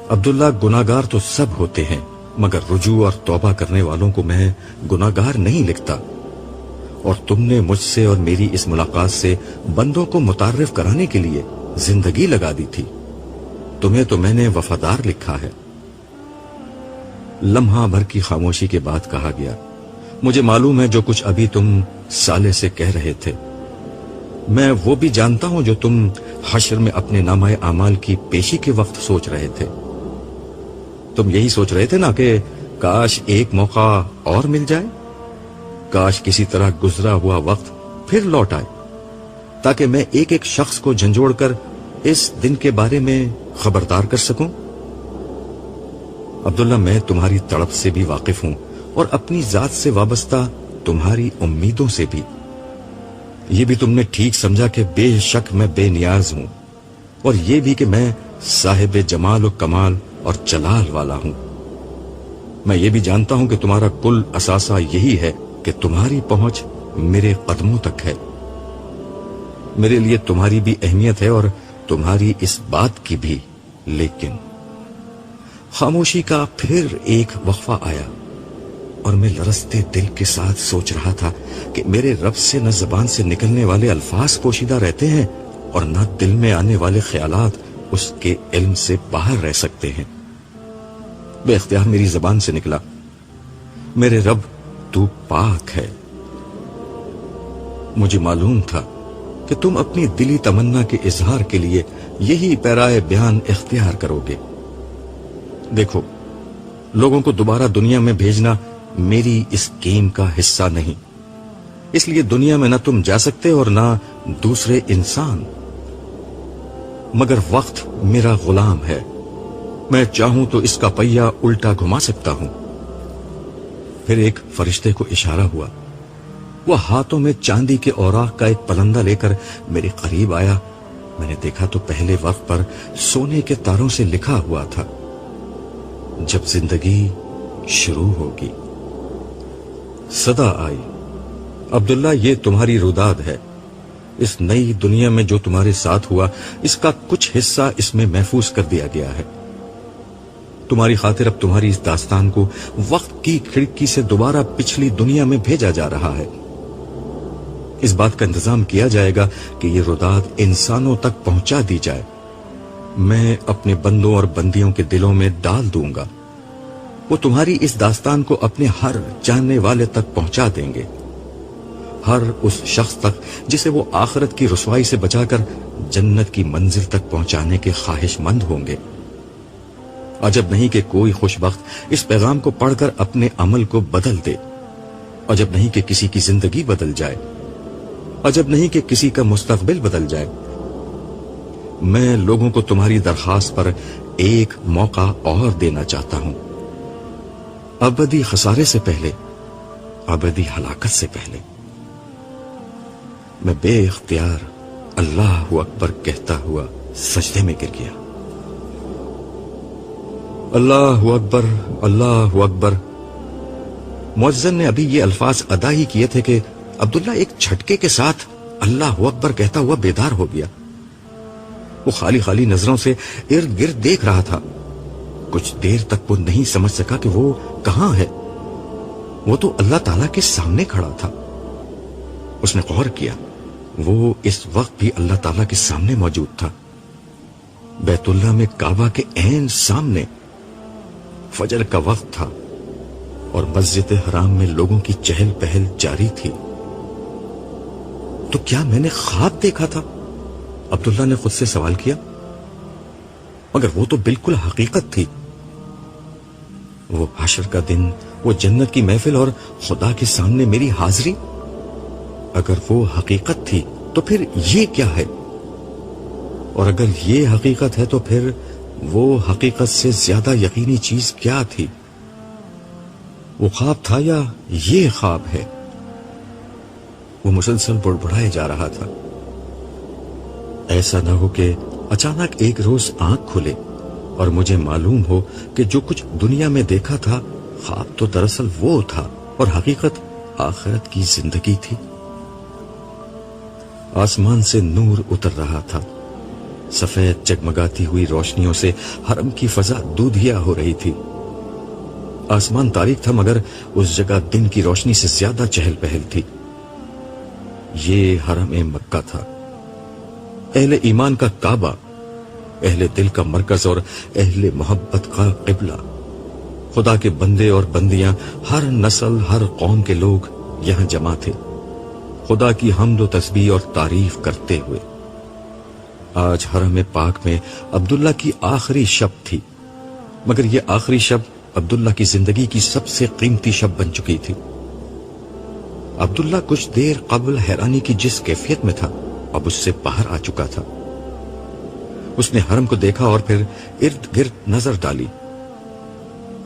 عبداللہ، گناہگار تو سب ہوتے ہیں، مگر رجوع اور توبہ کرنے والوں کو میں گناہگار نہیں لکھتا، اور تم نے مجھ سے اور میری اس ملاقات سے بندوں کو متعارف کرانے کے لیے زندگی لگا دی تھی، تمہیں تو میں نے وفادار لکھا ہے۔ لمحہ بھر کی خاموشی کے بعد کہا گیا، مجھے معلوم ہے جو کچھ ابھی تم صالح سے کہہ رہے تھے، میں وہ بھی جانتا ہوں جو تم حشر میں اپنے نامہ اعمال کی پیشی کے وقت سوچ رہے تھے۔ تم یہی سوچ رہے تھے نا کہ کاش ایک موقع اور مل جائے، کاش کسی طرح گزرا ہوا وقت پھر لوٹ آئے، تاکہ میں ایک ایک شخص کو جھنجھوڑ کر اس دن کے بارے میں خبردار کر سکوں۔ عبداللہ، میں تمہاری تڑپ سے بھی واقف ہوں اور اپنی ذات سے وابستہ تمہاری امیدوں سے بھی۔ یہ بھی تم نے ٹھیک سمجھا کہ بے شک میں بے نیاز ہوں، اور یہ بھی کہ میں صاحب جمال و کمال اور جلال والا ہوں۔ میں یہ بھی جانتا ہوں کہ تمہارا کل اثاثہ یہی ہے کہ تمہاری پہنچ میرے قدموں تک ہے۔ میرے لیے تمہاری بھی اہمیت ہے اور تمہاری اس بات کی بھی، لیکن خاموشی کا پھر ایک وقفہ آیا اور میں لرزتے دل کے ساتھ سوچ رہا تھا کہ میرے رب سے نہ زبان سے نکلنے والے الفاظ پوشیدہ رہتے ہیں اور نہ دل میں آنے والے خیالات اس کے علم سے باہر رہ سکتے ہیں۔ بے اختیار میری زبان سے نکلا، میرے رب تو پاک ہے۔ مجھے معلوم تھا کہ تم اپنی دلی تمنا کے اظہار کے لیے یہی پیرائے بیان اختیار کرو گے۔ دیکھو، لوگوں کو دوبارہ دنیا میں بھیجنا میری اس گیم کا حصہ نہیں، اس لیے دنیا میں نہ تم جا سکتے اور نہ دوسرے انسان، مگر وقت میرا غلام ہے، میں چاہوں تو اس کا پہیہ الٹا گھما سکتا ہوں۔ پھر ایک فرشتے کو اشارہ ہوا، وہ ہاتھوں میں چاندی کے اوراق کا ایک پلندہ لے کر میرے قریب آیا۔ میں نے دیکھا تو پہلے وقت پر سونے کے تاروں سے لکھا ہوا تھا، جب زندگی شروع ہوگی۔ صدا آئی، عبداللہ، یہ تمہاری روداد ہے، اس نئی دنیا میں جو تمہارے ساتھ ہوا اس کا کچھ حصہ اس میں محفوظ کر دیا گیا ہے۔ تمہاری خاطر اب تمہاری اس داستان کو وقت کی کھڑکی سے دوبارہ پچھلی دنیا میں بھیجا جا رہا ہے۔ اس بات کا انتظام کیا جائے گا کہ یہ روداد انسانوں تک پہنچا دی جائے۔ میں اپنے بندوں اور بندیوں کے دلوں میں ڈال دوں گا، وہ تمہاری اس داستان کو اپنے ہر جاننے والے تک پہنچا دیں گے، ہر اس شخص تک جسے وہ آخرت کی رسوائی سے بچا کر جنت کی منزل تک پہنچانے کے خواہش مند ہوں گے۔ عجب نہیں کہ کوئی خوش بخت اس پیغام کو پڑھ کر اپنے عمل کو بدل دے، عجب نہیں کہ کسی کی زندگی بدل جائے، عجب نہیں کہ کسی کا مستقبل بدل جائے۔ میں لوگوں کو تمہاری درخواست پر ایک موقع اور دینا چاہتا ہوں، ابدی خسارے سے پہلے، ابدی ہلاکت سے پہلے۔ میں بے اختیار اللہ اکبر کہتا ہوا سجدے میں گر گیا۔ اللہ اکبر، اللہ اکبر۔ مؤذن نے ابھی یہ الفاظ ادا ہی کیے تھے کہ عبداللہ ایک جھٹکے کے ساتھ اللہ اکبر کہتا ہوا بیدار ہو گیا۔ وہ خالی خالی نظروں سے ارد گرد دیکھ رہا تھا، کچھ دیر تک وہ نہیں سمجھ سکا کہ وہ کہاں ہے۔ وہ تو اللہ تعالیٰ کے سامنے کھڑا تھا۔ اس نے غور کیا، وہ اس وقت بھی اللہ تعالیٰ کے سامنے موجود تھا۔ بیت اللہ میں کعبہ کے عین سامنے فجر کا وقت تھا اور مسجد حرام میں لوگوں کی چہل پہل جاری تھی. تو کیا میں نے خواب دیکھا تھا؟ عبداللہ نے خود سے سوال کیا. مگر وہ تو بالکل حقیقت تھی. وہ حشر کا دن، وہ جنت کی محفل اور خدا کے سامنے میری حاضری، اگر وہ حقیقت تھی تو پھر یہ کیا ہے؟ اور اگر یہ حقیقت ہے تو پھر وہ حقیقت سے زیادہ یقینی چیز کیا تھی؟ وہ خواب تھا یا یہ خواب ہے؟ وہ مسلسل بڑبڑائے جا رہا تھا. ایسا نہ ہو کہ اچانک ایک روز آنکھ کھلے اور مجھے معلوم ہو کہ جو کچھ دنیا میں دیکھا تھا خواب تو دراصل وہ تھا اور حقیقت آخرت کی زندگی تھی. آسمان سے نور اتر رہا تھا. سفید جگمگاتی ہوئی روشنیوں سے حرم کی فضا دودھیا ہو رہی تھی. آسمان تاریک تھا مگر اس جگہ دن کی روشنی سے زیادہ چہل پہل تھی. یہ حرم مکہ تھا، اہل ایمان کا کعبہ، اہل دل کا مرکز اور اہل محبت کا قبلہ. خدا کے بندے اور بندیاں، ہر نسل، ہر قوم کے لوگ یہاں جمع تھے، خدا کی حمد و تسبیح اور تعریف کرتے ہوئے. آج حرم پاک میں عبداللہ کی آخری شب تھی، مگر یہ آخری شب عبداللہ کی زندگی کی سب سے قیمتی شب بن چکی تھی. عبداللہ کچھ دیر قبل حیرانی کی جس کیفیت میں تھا اب اس سے باہر آ چکا تھا. اس نے حرم کو دیکھا اور پھر ارد گرد نظر ڈالی.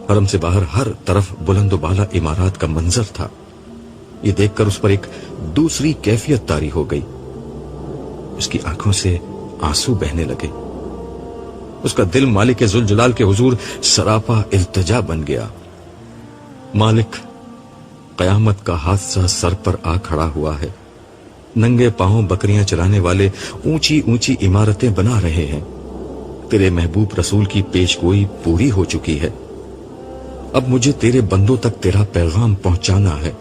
حرم سے باہر ہر طرف بلند و بالا عمارات کا منظر تھا. یہ دیکھ کر اس پر ایک دوسری کیفیت طاری ہو گئی. اس کی آنکھوں سے آنسو بہنے لگے. اس کا دل مالک ذوالجلال کے حضور سراپا التجا بن گیا. مالک، قیامت کا حادثہ سر پر آ کھڑا ہوا ہے. ننگے پاؤں بکریاں چرانے والے اونچی اونچی عمارتیں بنا رہے ہیں. تیرے محبوب رسول کی پیش گوئی پوری ہو چکی ہے. اب مجھے تیرے بندوں تک تیرا پیغام پہنچانا ہے.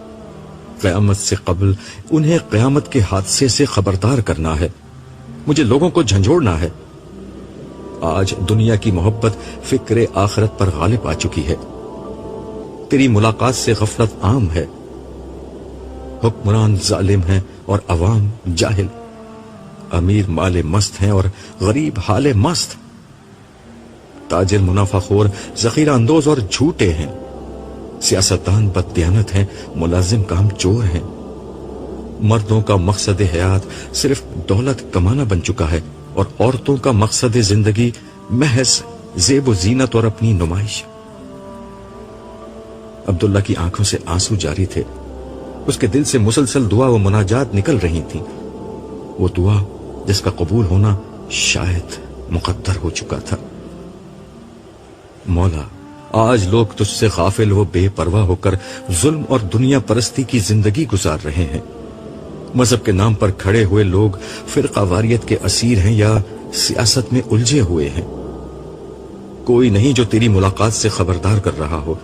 قیامت سے قبل انہیں قیامت کے حادثے سے خبردار کرنا ہے. مجھے لوگوں کو جھنجھوڑنا ہے. آج دنیا کی محبت فکر آخرت پر غالب آ چکی ہے. تیری ملاقات سے غفلت عام ہے. حکمران ظالم ہیں اور عوام جاہل. امیر مال مست ہیں اور غریب حال مست. تاجر منافع خور، ذخیرہ اندوز اور جھوٹے ہیں. سیاستدان بددیانت ہیں، ملازم کام چور ہیں. مردوں کا مقصد حیات صرف دولت کمانا بن چکا ہے اور عورتوں کا مقصد زندگی محض زیب و زینت اور اپنی نمائش. عبداللہ کی آنکھوں سے آنسو جاری تھے. اس کے دل سے مسلسل دعا و مناجات نکل رہی تھیں. وہ دعا جس کا قبول ہونا شاید مقدر ہو چکا تھا. مولا، آج لوگ تجھ سے غافل و بے پرواہ ہو کر ظلم اور دنیا پرستی کی زندگی گزار رہے ہیں. مذہب کے نام پر کھڑے ہوئے لوگ فرقہ واریت کے اسیر ہیں یا سیاست میں الجھے ہوئے ہیں. کوئی نہیں جو تیری ملاقات سے خبردار کر رہا ہو.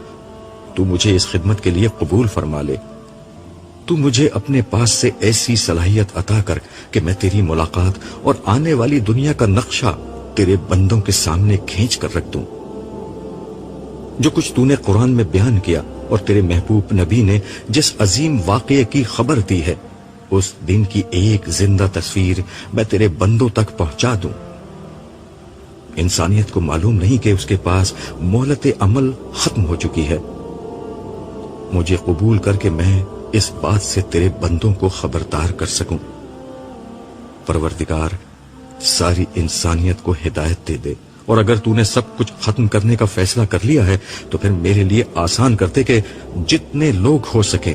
تو مجھے اس خدمت کے لیے قبول فرما لے. تو مجھے اپنے پاس سے ایسی صلاحیت عطا کر کہ میں تیری ملاقات اور آنے والی دنیا کا نقشہ تیرے بندوں کے سامنے کھینچ کر رکھ دوں. جو کچھ تو نے قرآن میں بیان کیا اور تیرے محبوب نبی نے جس عظیم واقعے کی خبر دی ہے، اس دن کی ایک زندہ تصویر میں تیرے بندوں تک پہنچا دوں. انسانیت کو معلوم نہیں کہ اس کے پاس مہلت عمل ختم ہو چکی ہے. مجھے قبول کر کے میں اس بات سے تیرے بندوں کو خبردار کر سکوں. پروردگار، ساری انسانیت کو ہدایت دے دے، اور اگر تو نے سب کچھ ختم کرنے کا فیصلہ کر لیا ہے تو پھر میرے لیے آسان کرتے کہ جتنے لوگ ہو سکے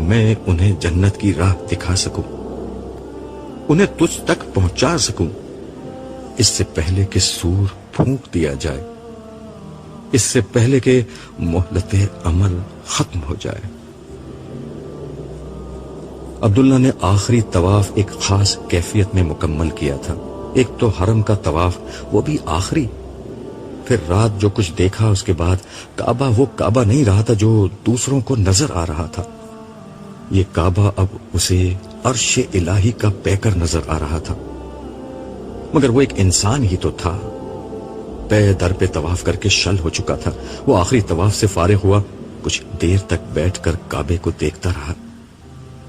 میں انہیں جنت کی راہ دکھا سکوں، انہیں تجھ تک پہنچا سکوں، اس سے پہلے کہ سور پھونک دیا جائے، اس سے پہلے کہ مہلت عمل ختم ہو جائے. عبداللہ نے آخری طواف ایک خاص کیفیت میں مکمل کیا تھا. ایک تو حرم کا طواف، وہ بھی آخری. پھر رات جو کچھ دیکھا اس کے بعد کعبہ وہ کعبہ نہیں رہا تھا جو دوسروں کو نظر آ رہا تھا. یہ کعبہ اب اسے عرش الہی کا پیکر نظر آ رہا تھا. مگر وہ ایک انسان ہی تو تھا، پے در پہ طواف کر کے شل ہو چکا تھا۔ وہ آخری طواف سے فارغ ہوا، کچھ دیر تک بیٹھ کر کعبے کو دیکھتا رہا،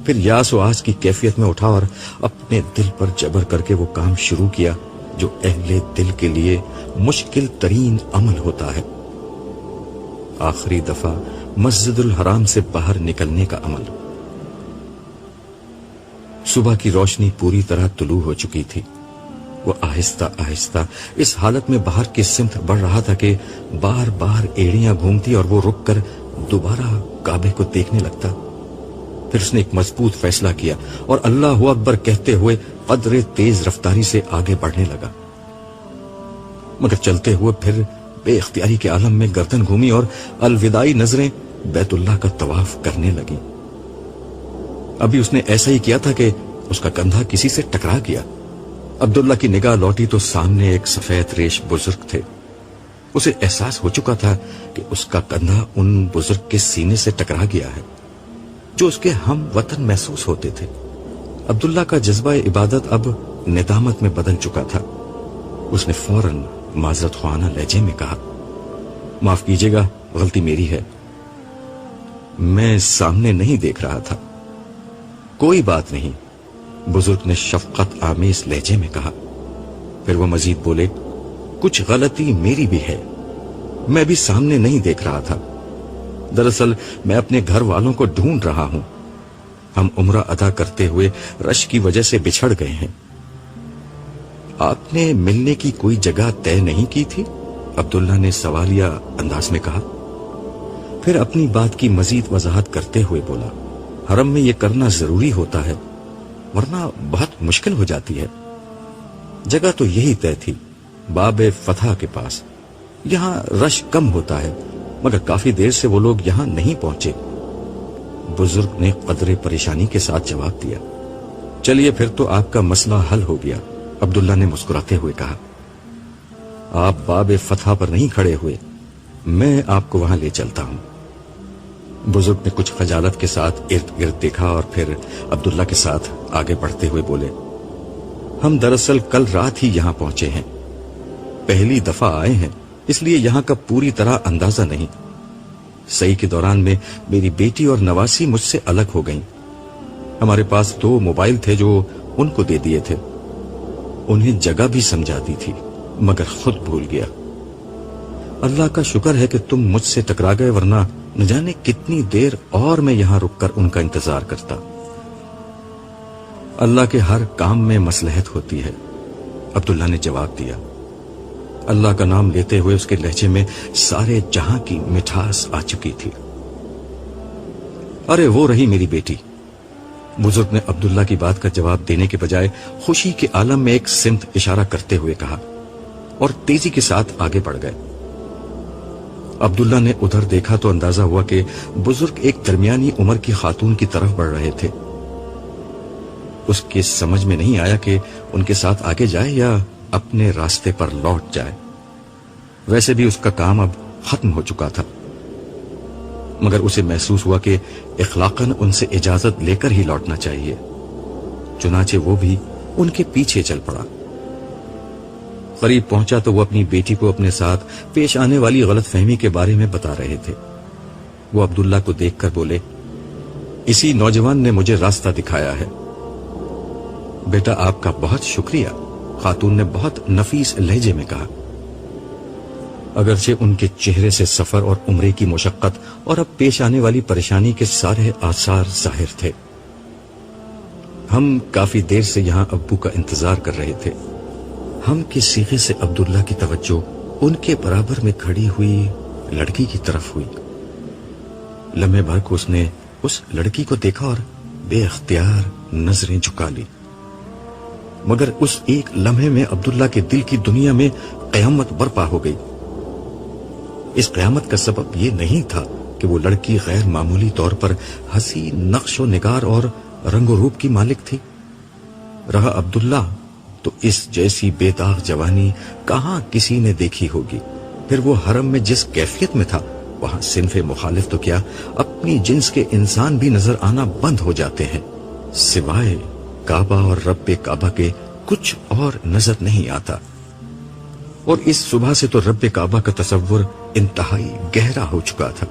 پھر یاس و آس کی کیفیت میں اٹھا اور اپنے دل پر جبر کر کے وہ کام شروع کیا جو اہل دل کے لیے مشکل ترین عمل ہوتا ہے، آخری دفعہ مسجد الحرام سے باہر نکلنے کا عمل۔ صبح کی روشنی پوری طرح طلوع ہو چکی تھی۔ وہ آہستہ آہستہ اس حالت میں باہر کی سمت بڑھ رہا تھا کہ بار بار ایڑیاں گھومتی اور وہ رک کر دوبارہ کعبے کو دیکھنے لگتا۔ پھر اس نے ایک مضبوط فیصلہ کیا اور اللہ اکبر کہتے ہوئے قدر تیز رفتاری سے آگے بڑھنے لگا، مگر چلتے ہوئے پھر بے اختیاری کے عالم میں گردن گھومی اور الوداعی نظریں بیت اللہ کا طواف کرنے لگی۔ ابھی اس نے ایسا ہی کیا تھا کہ اس کا کندھا کسی سے ٹکرا گیا۔ عبداللہ کی نگاہ لوٹی تو سامنے ایک سفید ریش بزرگ تھے۔ اسے احساس ہو چکا تھا کہ اس کا کندھا ان بزرگ کے سینے سے ٹکرا گیا ہے جو اس کے ہم وطن محسوس ہوتے تھے۔ عبداللہ کا جذبہ عبادت اب ندامت میں بدل چکا تھا۔ اس نے فوراً معذرت خواہانہ لہجے میں کہا، معاف کیجیے گا، غلطی میری ہے، میں سامنے نہیں دیکھ رہا تھا۔ کوئی بات نہیں، بزرگ نے شفقت آمیز لہجے میں کہا۔ پھر وہ مزید بولے، کچھ غلطی میری بھی ہے، میں بھی سامنے نہیں دیکھ رہا تھا، دراصل میں اپنے گھر والوں کو ڈھونڈ رہا ہوں، ہم عمرہ ادا کرتے ہوئے رش کی وجہ سے بچھڑ گئے ہیں۔ آپ نے ملنے کی کوئی جگہ طے نہیں کی تھی؟ عبداللہ نے سوالیہ انداز میں کہا، پھر اپنی بات کی مزید وضاحت کرتے ہوئے بولا، حرم میں یہ کرنا ضروری ہوتا ہے ورنہ بہت مشکل ہو جاتی ہے۔ جگہ تو یہی طے تھی، باب فتح کے پاس، یہاں رش کم ہوتا ہے، مگر کافی دیر سے وہ لوگ یہاں نہیں پہنچے۔ بزرگ نے قدرے پریشانی کے ساتھ جواب دیا، چلیے پھر تو آپ کا مسئلہ حل ہو گیا۔ عبداللہ نے مسکراتے ہوئے کہا، آپ باب فتح پر نہیں کھڑے ہوئے، میں آپ کو وہاں لے چلتا ہوں۔ بزرگ نے کچھ خجالت کے ساتھ ارد گرد دیکھا اور پھر عبداللہ کے ساتھ آگے بڑھتے ہوئے بولے، ہم دراصل کل رات ہی یہاں پہنچے ہیں، پہلی دفعہ آئے ہیں، اس لیے یہاں کا پوری طرح اندازہ نہیں۔ سعی کے دوران میں میری بیٹی اور نواسی مجھ سے الگ ہو گئیں۔ ہمارے پاس 2 موبائل تھے جو ان کو دے دیے تھے، انہیں جگہ بھی سمجھا دی تھی مگر خود بھول گیا۔ اللہ کا شکر ہے کہ تم مجھ سے ٹکرا گئے، ورنہ نہ جانے کتنی دیر اور میں یہاں رک کر ان کا انتظار کرتا۔ اللہ کے ہر کام میں مصلحت ہوتی ہے، عبداللہ نے جواب دیا۔ اللہ کا نام لیتے ہوئے اس کے لہجے میں سارے جہاں کی مٹھاس آ چکی تھی۔ ارے وہ رہی میری بیٹی، بزرگ نے عبداللہ کی بات کا جواب دینے کے بجائے خوشی کے عالم میں ایک سمت اشارہ کرتے ہوئے کہا اور تیزی کے ساتھ آگے بڑھ گئے۔ عبداللہ نے ادھر دیکھا تو اندازہ ہوا کہ بزرگ ایک درمیانی عمر کی خاتون کی طرف بڑھ رہے تھے۔ اس کی سمجھ میں نہیں آیا کہ ان کے ساتھ آگے جائے یا اپنے راستے پر لوٹ جائے۔ ویسے بھی اس کا کام اب ختم ہو چکا تھا، مگر اسے محسوس ہوا کہ اخلاقاً ان سے اجازت لے کر ہی لوٹنا چاہیے، چنانچہ وہ بھی ان کے پیچھے چل پڑا۔ قریب پہنچا تو وہ اپنی بیٹی کو اپنے ساتھ پیش آنے والی غلط فہمی کے بارے میں بتا رہے تھے۔ وہ عبداللہ کو دیکھ کر بولے، اسی نوجوان نے مجھے راستہ دکھایا ہے۔ بیٹا آپ کا بہت شکریہ، خاتون نے بہت نفیس لہجے میں کہا۔ اگرچہ ان کے چہرے سے سفر اور عمرے کی مشقت اور اب پیش آنے والی پریشانی کے سارے آثار ظاہر تھے۔ ہم کافی دیر سے یہاں ابو کا انتظار کر رہے تھے۔ ہم کے سیغے سے عبداللہ کی توجہ ان کے برابر میں کھڑی ہوئی لڑکی کی طرف ہوئی۔ لمحے بھر کو اس نے اس لڑکی کو دیکھا اور بے اختیار نظریں جھکا لی، مگر اس ایک لمحے میں عبداللہ کے دل کی دنیا میں قیامت برپا ہو گئی۔ اس قیامت کا سبب یہ نہیں تھا کہ وہ لڑکی غیر معمولی طور پر حسین نقش و نگار اور رنگ و روپ کی مالک تھی، رہا عبداللہ تو اس جیسی بے داغ جوانی کہاں کسی نے دیکھی ہوگی۔ پھر وہ حرم میں جس کیفیت میں تھا، وہاں صنف مخالف تو کیا اپنی جنس کے انسان بھی نظر آنا بند ہو جاتے ہیں، سوائے کعبہ اور رب کعبہ کے کچھ اور نظر نہیں آتا۔ اور اس صبح سے تو رب کعبہ کا تصور انتہائی گہرا ہو چکا تھا۔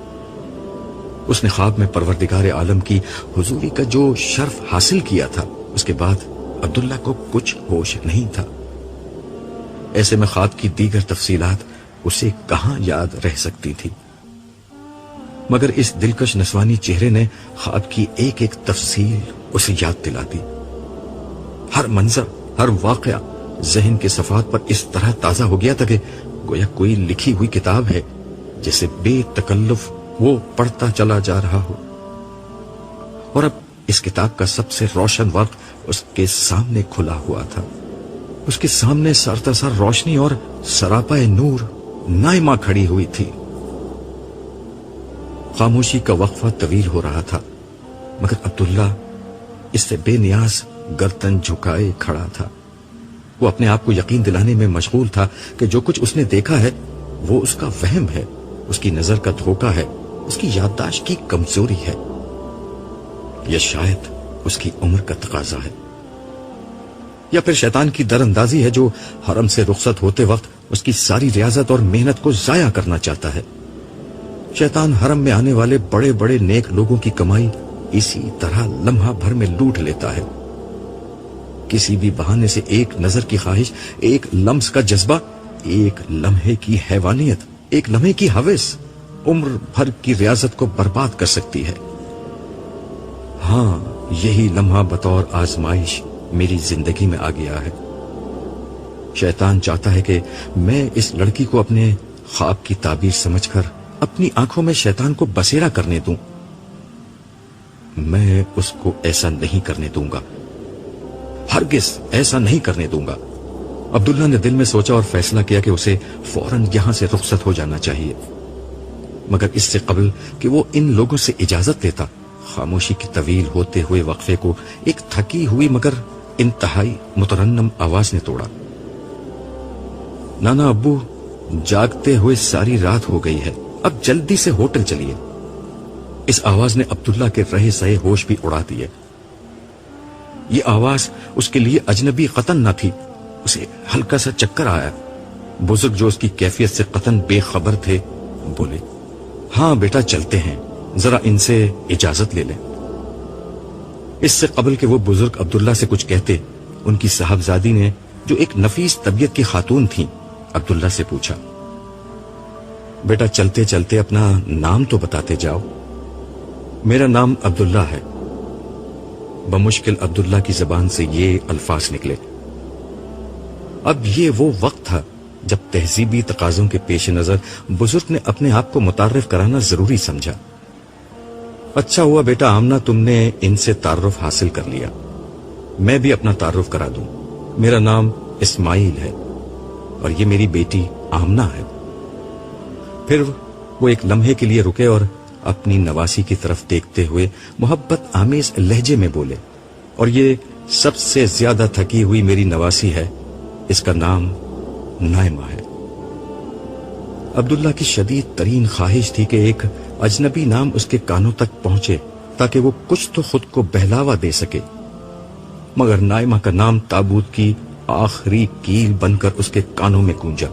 اس نے خواب میں پروردگار عالم کی حضوری کا جو شرف حاصل کیا تھا، اس کے بعد عبداللہ کو کچھ ہوش نہیں تھا۔ ایسے میں خواب کی دیگر تفصیلات اسے کہاں یاد رہ سکتی تھی، مگر اس دلکش نسوانی چہرے نے خواب کی ایک ایک تفصیل اسے یاد دلا دی۔ ہر منظر، ہر واقعہ ذہن کے صفحات پر اس طرح تازہ ہو گیا تھا کہ گویا کوئی لکھی ہوئی کتاب ہے جسے بے تکلف وہ پڑھتا چلا جا رہا ہو۔ اور اب اس کتاب کا سب سے روشن وقت اس کے سامنے کھلا ہوا تھا۔ اس کے سامنے سرتاسر روشنی اور سراپا نور نائمہ کھڑی ہوئی تھی۔ خاموشی کا وقفہ طویل ہو رہا تھا، مگر عبداللہ اس سے بے نیاز گردن جھکائے کھڑا تھا۔ وہ اپنے آپ کو یقین دلانے میں مشغول تھا کہ جو کچھ اس نے دیکھا ہے وہ اس کا وہم ہے، اس کی نظر کا دھوکہ ہے، اس کی یادداشت کی کمزوری ہے، یا شاید اس کی عمر کا تقاضا ہے، یا پھر شیطان کی در اندازی ہے جو حرم سے رخصت ہوتے وقت اس کی ساری ریاضت اور محنت کو ضائع کرنا چاہتا ہے۔ شیطان حرم میں آنے والے بڑے بڑے نیک لوگوں کی کمائی اسی طرح لمحہ بھر میں لوٹ لیتا ہے۔ کسی بھی بہانے سے ایک نظر کی خواہش، ایک لمس کا جذبہ، ایک لمحے کی حیوانیت، ایک لمحے کی ہوس عمر بھر کی ریاضت کو برباد کر سکتی ہے۔ ہاں، یہی لمحہ بطور آزمائش میری زندگی میں آ گیا ہے۔ شیطان چاہتا ہے کہ میں اس لڑکی کو اپنے خواب کی تعبیر سمجھ کر اپنی آنکھوں میں شیطان کو بسیرا کرنے دوں۔ میں اس کو ایسا نہیں کرنے دوں گا، ہرگز ایسا نہیں کرنے دوں گا۔ عبداللہ نے دل میں سوچا اور فیصلہ کیا کہ اسے فوراً یہاں سے رخصت ہو جانا چاہیے، مگر اس سے قبل کہ وہ ان لوگوں سے اجازت لیتا، خاموشی کی طویل ہوتے ہوئے وقفے کو ایک تھکی ہوئی مگر انتہائی مترنم آواز نے توڑا۔ نانا ابو، جاگتے ہوئے ساری رات ہو گئی ہے، اب جلدی سے ہوٹل چلیے۔ اس آواز نے عبداللہ کے رہے سہے ہوش بھی اڑا دیے۔ یہ آواز اس کے لیے اجنبی قطن نہ تھی، اسے ہلکا سا چکر آیا۔ بزرگ جو اس کی کیفیت سے قطن بے خبر تھے بولے، ہاں بیٹا چلتے ہیں، ذرا ان سے اجازت لے لیں۔ اس سے قبل کہ وہ بزرگ عبداللہ سے کچھ کہتے، ان کی صاحبزادی نے جو ایک نفیس طبیعت کی خاتون تھیں عبداللہ سے پوچھا، بیٹا چلتے چلتے اپنا نام تو بتاتے جاؤ۔ میرا نام عبداللہ ہے۔ بمشکل عبداللہ کی زبان سے یہ الفاظ نکلے۔ اب یہ وہ وقت تھا جب تہذیبی تقاضوں کے پیش نظر بزرگ نے اپنے آپ کو متعارف کرانا ضروری سمجھا۔ اچھا ہوا بیٹا آمنہ تم نے ان سے تعارف حاصل کر لیا، میں بھی اپنا تعارف کرا دوں۔ میرا نام اسماعیل ہے اور یہ میری بیٹی آمنہ ہے۔ پھر وہ ایک لمحے کے لیے رکے اور اپنی نواسی کی طرف دیکھتے ہوئے محبت آمیز لہجے میں بولے، اور یہ سب سے زیادہ تھکی ہوئی میری نواسی ہے، اس کا نام نائمہ ہے۔ عبداللہ کی شدید ترین خواہش تھی کہ ایک اجنبی نام اس کے کانوں تک پہنچے تاکہ وہ کچھ تو خود کو بہلاوا دے سکے، مگر نائمہ کا نام تابوت کی آخری کیل بن کر اس کے کانوں میں گونجا۔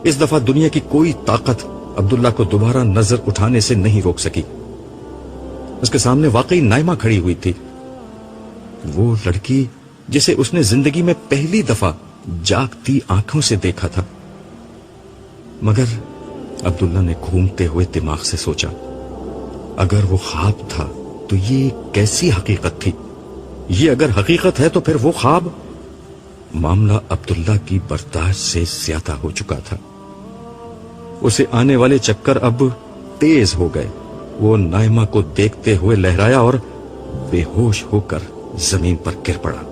اس دفعہ دنیا کی کوئی طاقت عبداللہ کو دوبارہ نظر اٹھانے سے نہیں روک سکی۔ اس کے سامنے واقعی نائمہ کھڑی ہوئی تھی، وہ لڑکی جسے اس نے زندگی میں پہلی دفعہ جاگتی آنکھوں سے دیکھا تھا۔ مگر عبداللہ نے گھومتے ہوئے دماغ سے سوچا، اگر وہ خواب تھا تو یہ کیسی حقیقت تھی؟ یہ اگر حقیقت ہے تو پھر وہ خواب؟ معاملہ عبداللہ کی برداشت سے زیادہ ہو چکا تھا۔ اسے آنے والے چکر اب تیز ہو گئے۔ وہ نائمہ کو دیکھتے ہوئے لہرایا اور بے ہوش ہو کر زمین پر گر پڑا۔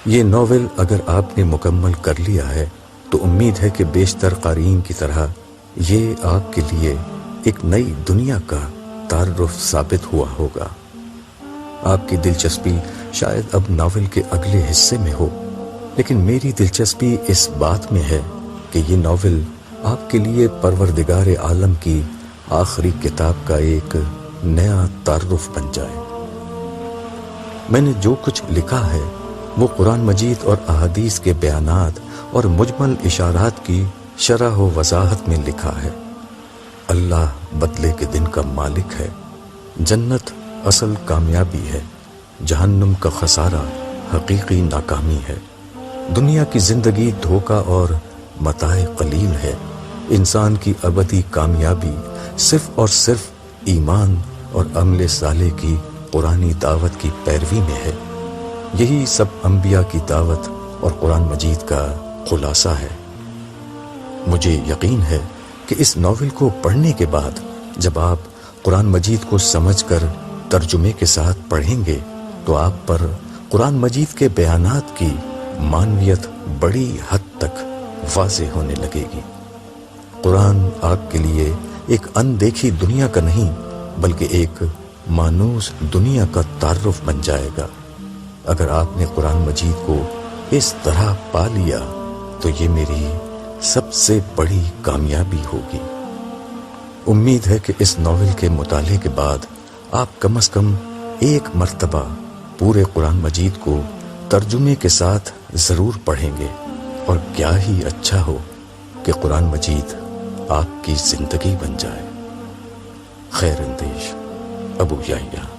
یہ ناول اگر آپ نے مکمل کر لیا ہے تو امید ہے کہ بیشتر قارئین کی طرح یہ آپ کے لیے ایک نئی دنیا کا تعارف ثابت ہوا ہوگا۔ آپ کی دلچسپی شاید اب ناول کے اگلے حصے میں ہو، لیکن میری دلچسپی اس بات میں ہے کہ یہ ناول آپ کے لیے پروردگار عالم کی آخری کتاب کا ایک نیا تعارف بن جائے۔ میں نے جو کچھ لکھا ہے وہ قرآن مجید اور احادیث کے بیانات اور مجمل اشارات کی شرح و وضاحت میں لکھا ہے۔ اللہ بدلے کے دن کا مالک ہے، جنت اصل کامیابی ہے، جہنم کا خسارہ حقیقی ناکامی ہے، دنیا کی زندگی دھوکہ اور متاع قلیل ہے، انسان کی ابدی کامیابی صرف اور صرف ایمان اور عمل صالح کی قرآنی دعوت کی پیروی میں ہے۔ یہی سب انبیاء کی دعوت اور قرآن مجید کا خلاصہ ہے۔ مجھے یقین ہے کہ اس ناول کو پڑھنے کے بعد جب آپ قرآن مجید کو سمجھ کر ترجمے کے ساتھ پڑھیں گے تو آپ پر قرآن مجید کے بیانات کی معنویت بڑی حد تک واضح ہونے لگے گی۔ قرآن آپ کے لیے ایک اندیکھی دنیا کا نہیں بلکہ ایک مانوس دنیا کا تعارف بن جائے گا۔ اگر آپ نے قرآن مجید کو اس طرح پا لیا تو یہ میری سب سے بڑی کامیابی ہوگی۔ امید ہے کہ اس ناول کے مطالعے کے بعد آپ کم از کم ایک مرتبہ پورے قرآن مجید کو ترجمے کے ساتھ ضرور پڑھیں گے، اور کیا ہی اچھا ہو کہ قرآن مجید آپ کی زندگی بن جائے۔ خیر اندیش ابو یحییٰ۔